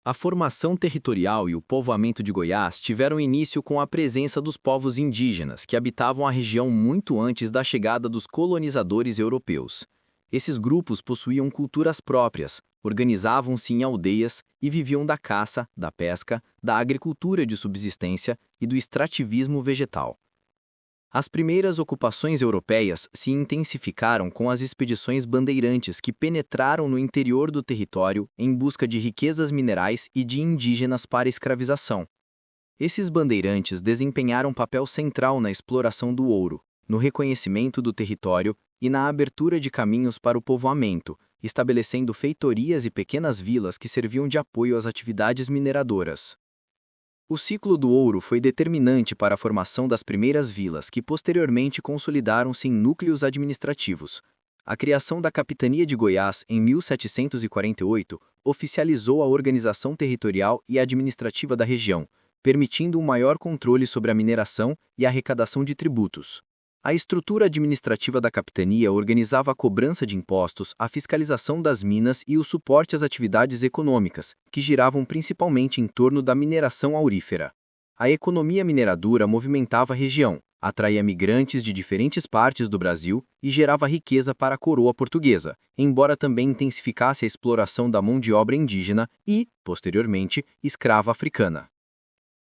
A formação territorial e o povoamento de Goiás tiveram início com a presença dos povos indígenas, que habitavam a região muito antes da chegada dos colonizadores europeus. Esses grupos possuíam culturas próprias, organizavam-se em aldeias e viviam da caça, da pesca, da agricultura de subsistência e do extrativismo vegetal. As primeiras ocupações europeias se intensificaram com as expedições bandeirantes que penetraram no interior do território em busca de riquezas minerais e de indígenas para escravização. Esses bandeirantes desempenharam papel central na exploração do ouro, no reconhecimento do território e na abertura de caminhos para o povoamento, estabelecendo feitorias e pequenas vilas que serviam de apoio às atividades mineradoras. O ciclo do ouro foi determinante para a formação das primeiras vilas, que posteriormente consolidaram-se em núcleos administrativos. A criação da Capitania de Goiás, em 1748, oficializou a organização territorial e administrativa da região, permitindo um maior controle sobre a mineração e a arrecadação de tributos. A estrutura administrativa da capitania organizava a cobrança de impostos, a fiscalização das minas e o suporte às atividades econômicas, que giravam principalmente em torno da mineração aurífera. A economia mineradora movimentava a região, atraía migrantes de diferentes partes do Brasil e gerava riqueza para a coroa portuguesa, embora também intensificasse a exploração da mão de obra indígena e, posteriormente, escrava africana.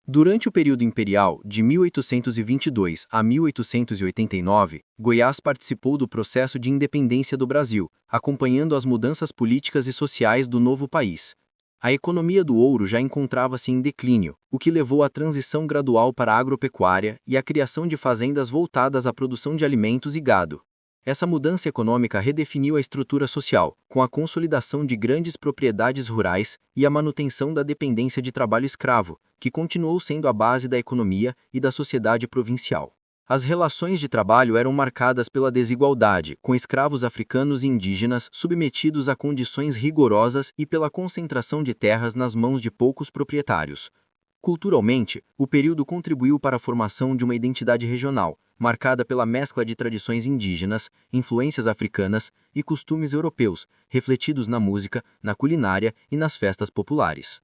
Durante o período imperial, de 1822 a 1889, Goiás participou do processo de independência do Brasil, acompanhando as mudanças políticas e sociais do novo país. A economia do ouro já encontrava-se em declínio, o que levou à transição gradual para a agropecuária e à criação de fazendas voltadas à produção de alimentos e gado. Essa mudança econômica redefiniu a estrutura social, com a consolidação de grandes propriedades rurais e a manutenção da dependência de trabalho escravo, que continuou sendo a base da economia e da sociedade provincial. As relações de trabalho eram marcadas pela desigualdade, com escravos africanos e indígenas submetidos a condições rigorosas e pela concentração de terras nas mãos de poucos proprietários. Culturalmente, o período contribuiu para a formação de uma identidade regional, marcada pela mescla de tradições indígenas, influências africanas e costumes europeus, refletidos na música, na culinária e nas festas populares.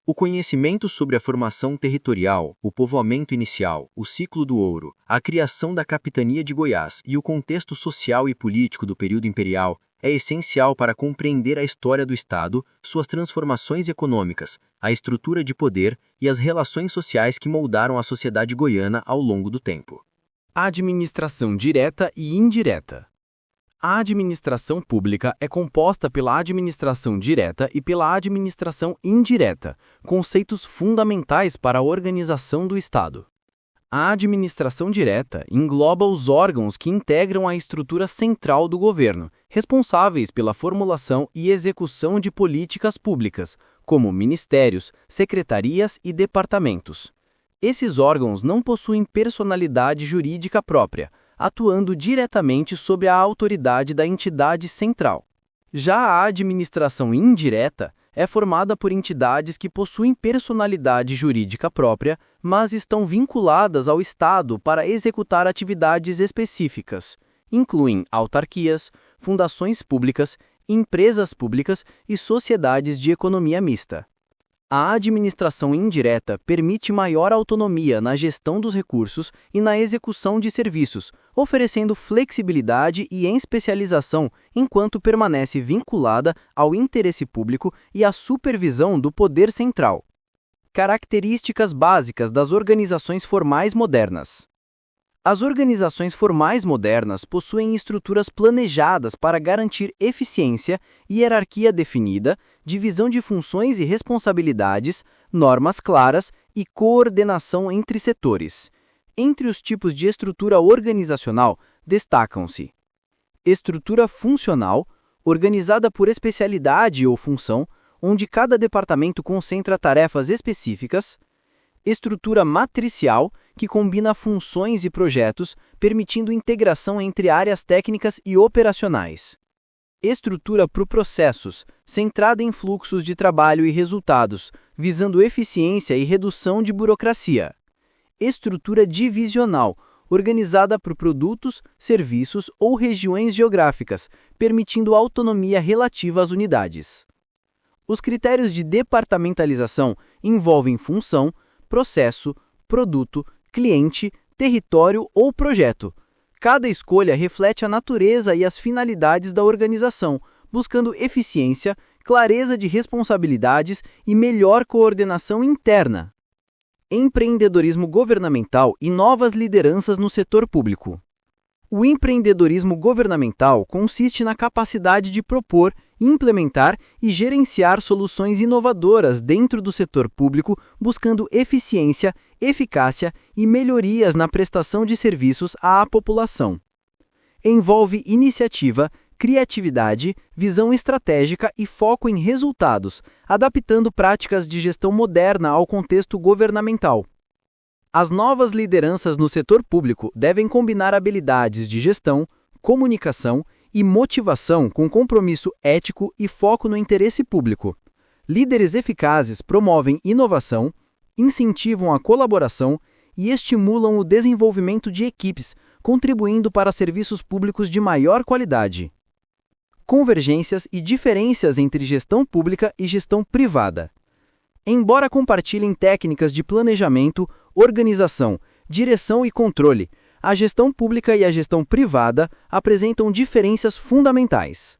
O conhecimento sobre a formação territorial, o povoamento inicial, o ciclo do ouro, a criação da Capitania de Goiás e o contexto social e político do período imperial é essencial para compreender a história do Estado, suas transformações econômicas, a estrutura de poder e as relações sociais que moldaram a sociedade goiana ao longo do tempo. Administração direta e indireta. A administração pública é composta pela administração direta e pela administração indireta, conceitos fundamentais para a organização do Estado. A administração direta engloba os órgãos que integram a estrutura central do governo, responsáveis pela formulação e execução de políticas públicas, como ministérios, secretarias e departamentos. Esses órgãos não possuem personalidade jurídica própria, atuando diretamente sob a autoridade da entidade central. Já a administração indireta é formada por entidades que possuem personalidade jurídica própria, mas estão vinculadas ao Estado para executar atividades específicas. Incluem autarquias, fundações públicas, empresas públicas e sociedades de economia mista. A administração indireta permite maior autonomia na gestão dos recursos e na execução de serviços, oferecendo flexibilidade e especialização enquanto permanece vinculada ao interesse público e à supervisão do poder central. Características básicas das organizações formais modernas. As organizações formais modernas possuem estruturas planejadas para garantir eficiência, hierarquia definida, divisão de funções e responsabilidades, normas claras e coordenação entre setores. Entre os tipos de estrutura organizacional, destacam-se: estrutura funcional, organizada por especialidade ou função, onde cada departamento concentra tarefas específicas; estrutura matricial, que combina funções e projetos, permitindo integração entre áreas técnicas e operacionais. Estrutura por processos, centrada em fluxos de trabalho e resultados, visando eficiência e redução de burocracia. Estrutura divisional, organizada por produtos, serviços ou regiões geográficas, permitindo autonomia relativa às unidades. Os critérios de departamentalização envolvem função, processo, produto, cliente, território ou projeto. Cada escolha reflete a natureza e as finalidades da organização, buscando eficiência, clareza de responsabilidades e melhor coordenação interna. Empreendedorismo governamental e novas lideranças no setor público. O empreendedorismo governamental consiste na capacidade de propor, implementar e gerenciar soluções inovadoras dentro do setor público, buscando eficiência, eficácia e melhorias na prestação de serviços à população. Envolve iniciativa, criatividade, visão estratégica e foco em resultados, adaptando práticas de gestão moderna ao contexto governamental. As novas lideranças no setor público devem combinar habilidades de gestão, comunicação e motivação com compromisso ético e foco no interesse público. Líderes eficazes promovem inovação, incentivam a colaboração e estimulam o desenvolvimento de equipes, contribuindo para serviços públicos de maior qualidade. Convergências e diferenças entre gestão pública e gestão privada. Embora compartilhem técnicas de planejamento, organização, direção e controle, a gestão pública e a gestão privada apresentam diferenças fundamentais.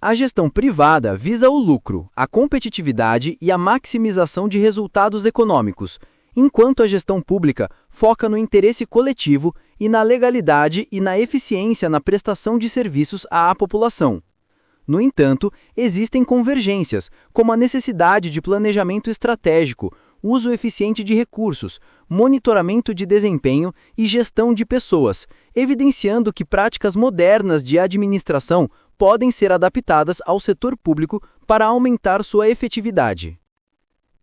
A gestão privada visa o lucro, a competitividade e a maximização de resultados econômicos, enquanto a gestão pública foca no interesse coletivo e na legalidade e na eficiência na prestação de serviços à população. No entanto, existem convergências, como a necessidade de planejamento estratégico, uso eficiente de recursos, monitoramento de desempenho e gestão de pessoas, evidenciando que práticas modernas de administração podem ser adaptadas ao setor público para aumentar sua efetividade.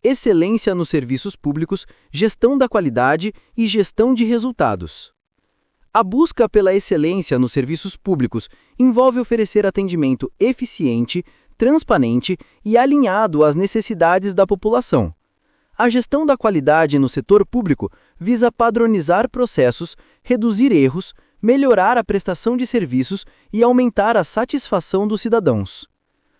Excelência nos serviços públicos, gestão da qualidade e gestão de resultados. A busca pela excelência nos serviços públicos envolve oferecer atendimento eficiente, transparente e alinhado às necessidades da população. A gestão da qualidade no setor público visa padronizar processos, reduzir erros, melhorar a prestação de serviços e aumentar a satisfação dos cidadãos.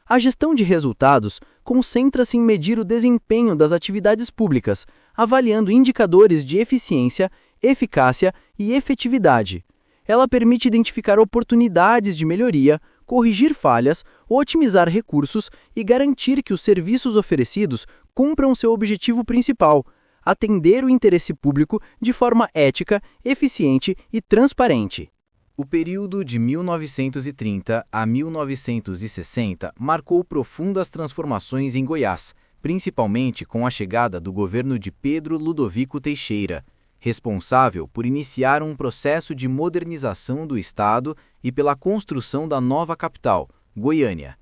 A gestão de resultados concentra-se em medir o desempenho das atividades públicas, avaliando indicadores de eficiência, eficácia e efetividade. Ela permite identificar oportunidades de melhoria, corrigir falhas, otimizar recursos e garantir que os serviços oferecidos cumpram seu objetivo principal: atender o interesse público de forma ética, eficiente e transparente. O período de 1930 a 1960 marcou profundas transformações em Goiás, principalmente com a chegada do governo de Pedro Ludovico Teixeira, responsável por iniciar um processo de modernização do Estado e pela construção da nova capital, Goiânia.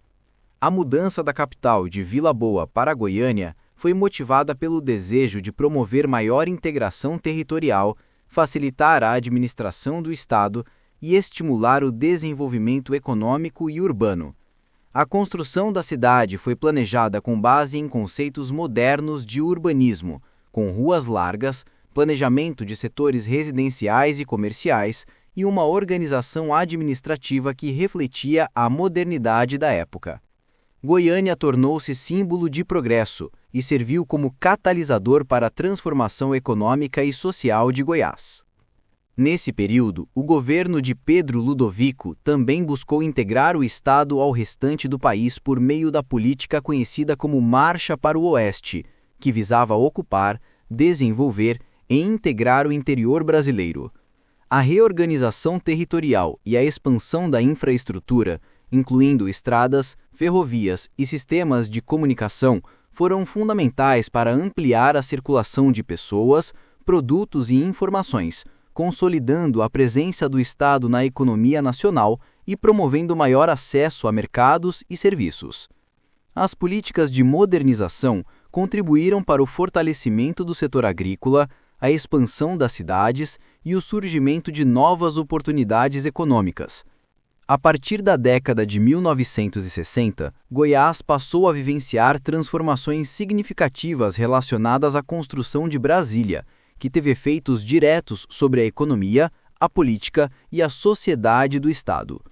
A mudança da capital de Vila Boa para Goiânia foi motivada pelo desejo de promover maior integração territorial, facilitar a administração do Estado e estimular o desenvolvimento econômico e urbano. A construção da cidade foi planejada com base em conceitos modernos de urbanismo, com ruas largas, planejamento de setores residenciais e comerciais e uma organização administrativa que refletia a modernidade da época. Goiânia tornou-se símbolo de progresso e serviu como catalisador para a transformação econômica e social de Goiás. Nesse período, o governo de Pedro Ludovico também buscou integrar o Estado ao restante do país por meio da política conhecida como Marcha para o Oeste, que visava ocupar, desenvolver e integrar o interior brasileiro. A reorganização territorial e a expansão da infraestrutura, incluindo estradas, ferrovias e sistemas de comunicação, foram fundamentais para ampliar a circulação de pessoas, produtos e informações, consolidando a presença do Estado na economia nacional e promovendo maior acesso a mercados e serviços. As políticas de modernização contribuíram para o fortalecimento do setor agrícola, a expansão das cidades e o surgimento de novas oportunidades econômicas. A partir da década de 1960, Goiás passou a vivenciar transformações significativas relacionadas à construção de Brasília, que teve efeitos diretos sobre a economia, a política e a sociedade do Estado.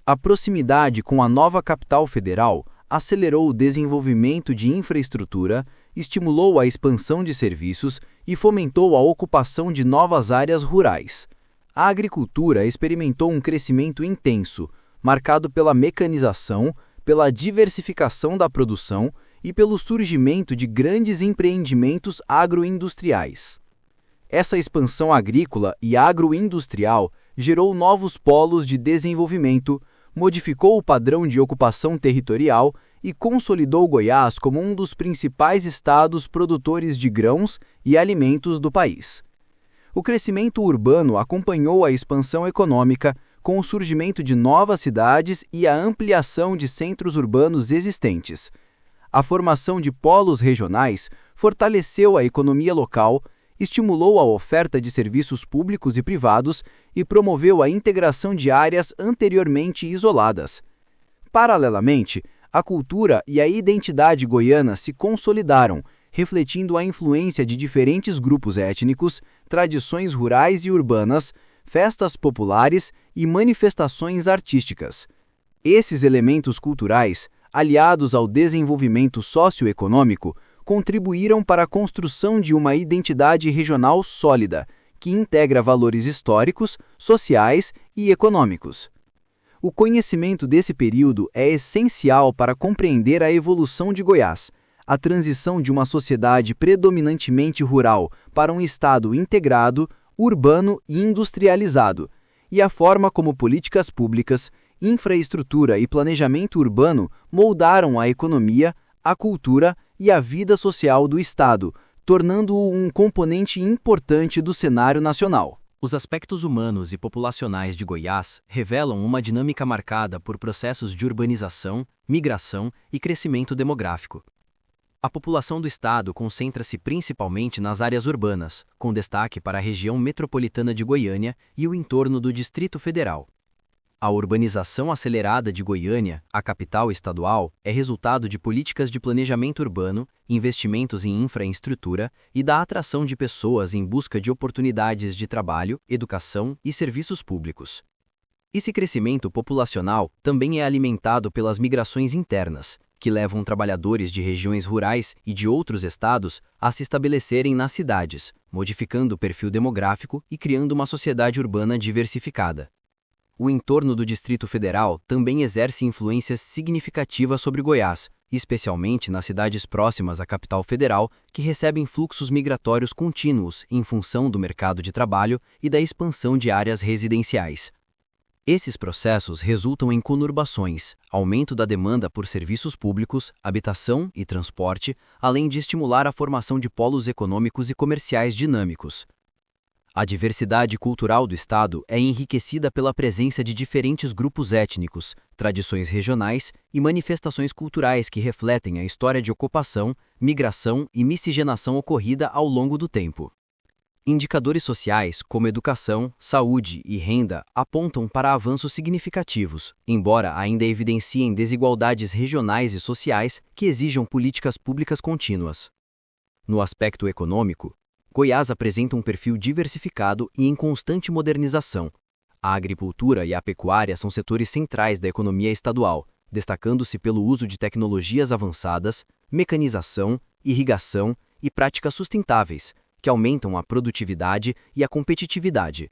A proximidade com a nova capital federal, acelerou o desenvolvimento de infraestrutura, estimulou a expansão de serviços e fomentou a ocupação de novas áreas rurais. A agricultura experimentou um crescimento intenso, marcado pela mecanização, pela diversificação da produção e pelo surgimento de grandes empreendimentos agroindustriais. Essa expansão agrícola e agroindustrial gerou novos polos de desenvolvimento, modificou o padrão de ocupação territorial e consolidou Goiás como um dos principais estados produtores de grãos e alimentos do país. O crescimento urbano acompanhou a expansão econômica, com o surgimento de novas cidades e a ampliação de centros urbanos existentes. A formação de polos regionais fortaleceu a economia local, estimulou a oferta de serviços públicos e privados e promoveu a integração de áreas anteriormente isoladas. Paralelamente, a cultura e a identidade goiana se consolidaram, refletindo a influência de diferentes grupos étnicos, tradições rurais e urbanas, festas populares e manifestações artísticas. Esses elementos culturais, aliados ao desenvolvimento socioeconômico, contribuíram para a construção de uma identidade regional sólida, que integra valores históricos, sociais e econômicos. O conhecimento desse período é essencial para compreender a evolução de Goiás, a transição de uma sociedade predominantemente rural para um estado integrado, urbano e industrializado, e a forma como políticas públicas, infraestrutura e planejamento urbano moldaram a economia, a cultura e a vida social do estado, tornando-o um componente importante do cenário nacional. Os aspectos humanos e populacionais de Goiás revelam uma dinâmica marcada por processos de urbanização, migração e crescimento demográfico. A população do estado concentra-se principalmente nas áreas urbanas, com destaque para a região metropolitana de Goiânia e o entorno do Distrito Federal. A urbanização acelerada de Goiânia, a capital estadual, é resultado de políticas de planejamento urbano, investimentos em infraestrutura e da atração de pessoas em busca de oportunidades de trabalho, educação e serviços públicos. Esse crescimento populacional também é alimentado pelas migrações internas, que levam trabalhadores de regiões rurais e de outros estados a se estabelecerem nas cidades, modificando o perfil demográfico e criando uma sociedade urbana diversificada. O entorno do Distrito Federal também exerce influências significativas sobre Goiás, especialmente nas cidades próximas à capital federal, que recebem fluxos migratórios contínuos em função do mercado de trabalho e da expansão de áreas residenciais. Esses processos resultam em conurbações, aumento da demanda por serviços públicos, habitação e transporte, além de estimular a formação de polos econômicos e comerciais dinâmicos. A diversidade cultural do estado é enriquecida pela presença de diferentes grupos étnicos, tradições regionais e manifestações culturais que refletem a história de ocupação, migração e miscigenação ocorrida ao longo do tempo. Indicadores sociais, como educação, saúde e renda, apontam para avanços significativos, embora ainda evidenciem desigualdades regionais e sociais que exijam políticas públicas contínuas. No aspecto econômico, Goiás apresenta um perfil diversificado e em constante modernização. A agricultura e a pecuária são setores centrais da economia estadual, destacando-se pelo uso de tecnologias avançadas, mecanização, irrigação e práticas sustentáveis, que aumentam a produtividade e a competitividade.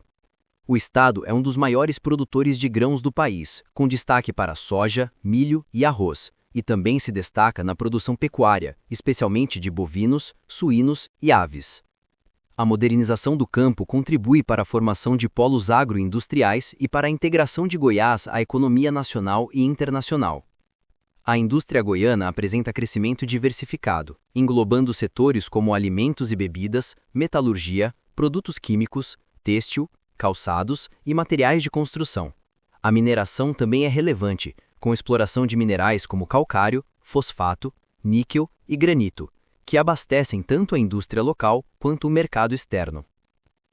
O estado é um dos maiores produtores de grãos do país, com destaque para soja, milho e arroz, e também se destaca na produção pecuária, especialmente de bovinos, suínos e aves. A modernização do campo contribui para a formação de polos agroindustriais e para a integração de Goiás à economia nacional e internacional. A indústria goiana apresenta crescimento diversificado, englobando setores como alimentos e bebidas, metalurgia, produtos químicos, têxtil, calçados e materiais de construção. A mineração também é relevante, com exploração de minerais como calcário, fosfato, níquel e granito, que abastecem tanto a indústria local quanto o mercado externo.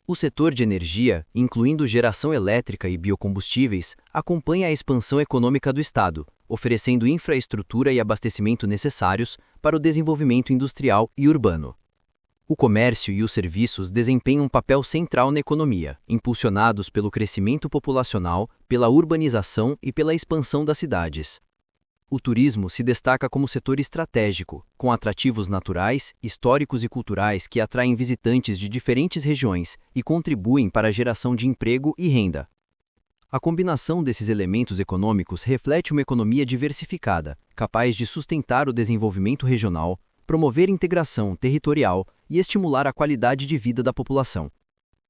O setor de energia, incluindo geração elétrica e biocombustíveis, acompanha a expansão econômica do estado, oferecendo infraestrutura e abastecimento necessários para o desenvolvimento industrial e urbano. O comércio e os serviços desempenham um papel central na economia, impulsionados pelo crescimento populacional, pela urbanização e pela expansão das cidades. O turismo se destaca como setor estratégico, com atrativos naturais, históricos e culturais que atraem visitantes de diferentes regiões e contribuem para a geração de emprego e renda. A combinação desses elementos econômicos reflete uma economia diversificada, capaz de sustentar o desenvolvimento regional, promover integração territorial e estimular a qualidade de vida da população.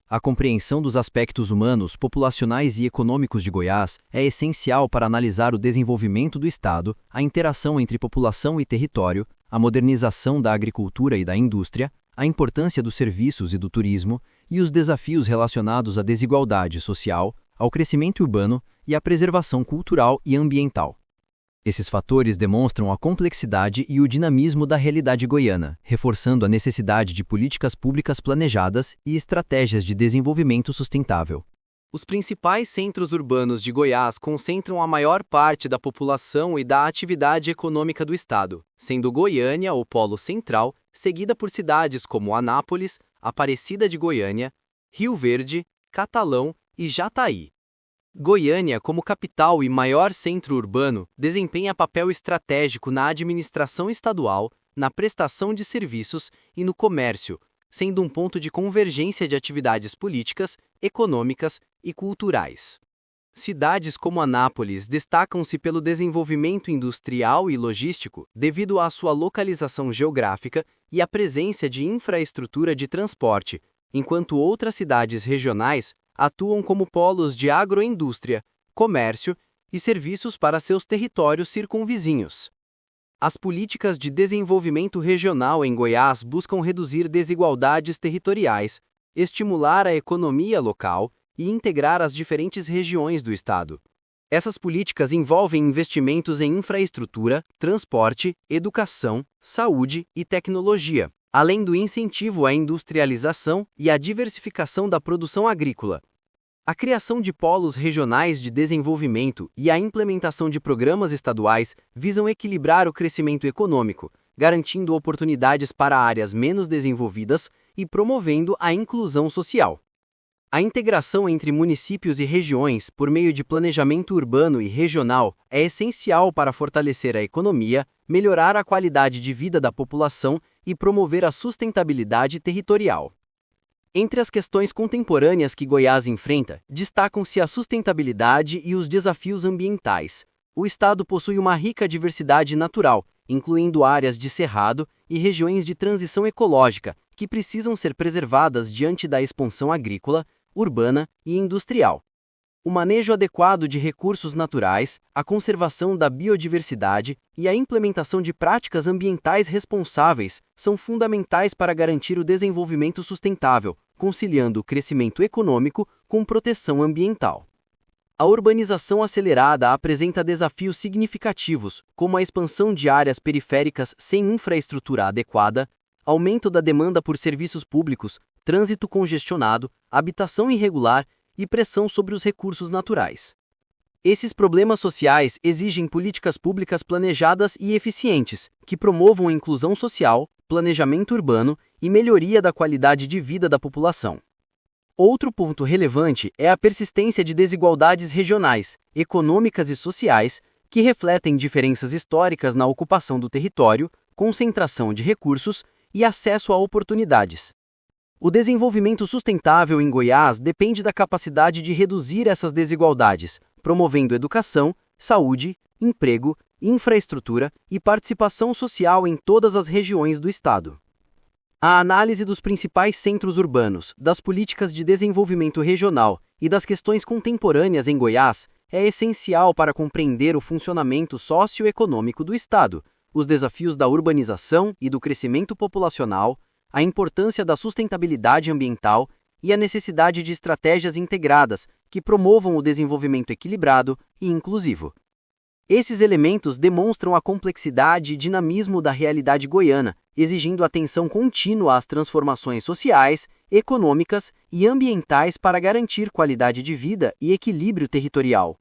A compreensão dos aspectos humanos, populacionais e econômicos de Goiás é essencial para analisar o desenvolvimento do Estado, a interação entre população e território, a modernização da agricultura e da indústria, a importância dos serviços e do turismo e os desafios relacionados à desigualdade social, ao crescimento urbano e à preservação cultural e ambiental. Esses fatores demonstram a complexidade e o dinamismo da realidade goiana, reforçando a necessidade de políticas públicas planejadas e estratégias de desenvolvimento sustentável. Os principais centros urbanos de Goiás concentram a maior parte da população e da atividade econômica do estado, sendo Goiânia o polo central, seguida por cidades como Anápolis, Aparecida de Goiânia, Rio Verde, Catalão e Jataí. Goiânia, como capital e maior centro urbano, desempenha papel estratégico na administração estadual, na prestação de serviços e no comércio, sendo um ponto de convergência de atividades políticas, econômicas e culturais. Cidades como Anápolis destacam-se pelo desenvolvimento industrial e logístico devido à sua localização geográfica e à presença de infraestrutura de transporte, enquanto outras cidades regionais atuam como polos de agroindústria, comércio e serviços para seus territórios circunvizinhos. As políticas de desenvolvimento regional em Goiás buscam reduzir desigualdades territoriais, estimular a economia local e integrar as diferentes regiões do estado. Essas políticas envolvem investimentos em infraestrutura, transporte, educação, saúde e tecnologia, além do incentivo à industrialização e à diversificação da produção agrícola. A criação de polos regionais de desenvolvimento e a implementação de programas estaduais visam equilibrar o crescimento econômico, garantindo oportunidades para áreas menos desenvolvidas e promovendo a inclusão social. A integração entre municípios e regiões por meio de planejamento urbano e regional é essencial para fortalecer a economia, melhorar a qualidade de vida da população e promover a sustentabilidade territorial. Entre as questões contemporâneas que Goiás enfrenta, destacam-se a sustentabilidade e os desafios ambientais. O estado possui uma rica diversidade natural, incluindo áreas de cerrado e regiões de transição ecológica, que precisam ser preservadas diante da expansão agrícola, urbana e industrial. O manejo adequado de recursos naturais, a conservação da biodiversidade e a implementação de práticas ambientais responsáveis são fundamentais para garantir o desenvolvimento sustentável, conciliando o crescimento econômico com proteção ambiental. A urbanização acelerada apresenta desafios significativos, como a expansão de áreas periféricas sem infraestrutura adequada, aumento da demanda por serviços públicos, trânsito congestionado, habitação irregular e pressão sobre os recursos naturais. Esses problemas sociais exigem políticas públicas planejadas e eficientes, que promovam a inclusão social, planejamento urbano e melhoria da qualidade de vida da população. Outro ponto relevante é a persistência de desigualdades regionais, econômicas e sociais, que refletem diferenças históricas na ocupação do território, concentração de recursos e acesso a oportunidades. O desenvolvimento sustentável em Goiás depende da capacidade de reduzir essas desigualdades, promovendo educação, saúde, emprego, infraestrutura e participação social em todas as regiões do estado. A análise dos principais centros urbanos, das políticas de desenvolvimento regional e das questões contemporâneas em Goiás é essencial para compreender o funcionamento socioeconômico do estado, os desafios da urbanização e do crescimento populacional, a importância da sustentabilidade ambiental e a necessidade de estratégias integradas que promovam o desenvolvimento equilibrado e inclusivo. Esses elementos demonstram a complexidade e dinamismo da realidade goiana, exigindo atenção contínua às transformações sociais, econômicas e ambientais para garantir qualidade de vida e equilíbrio territorial.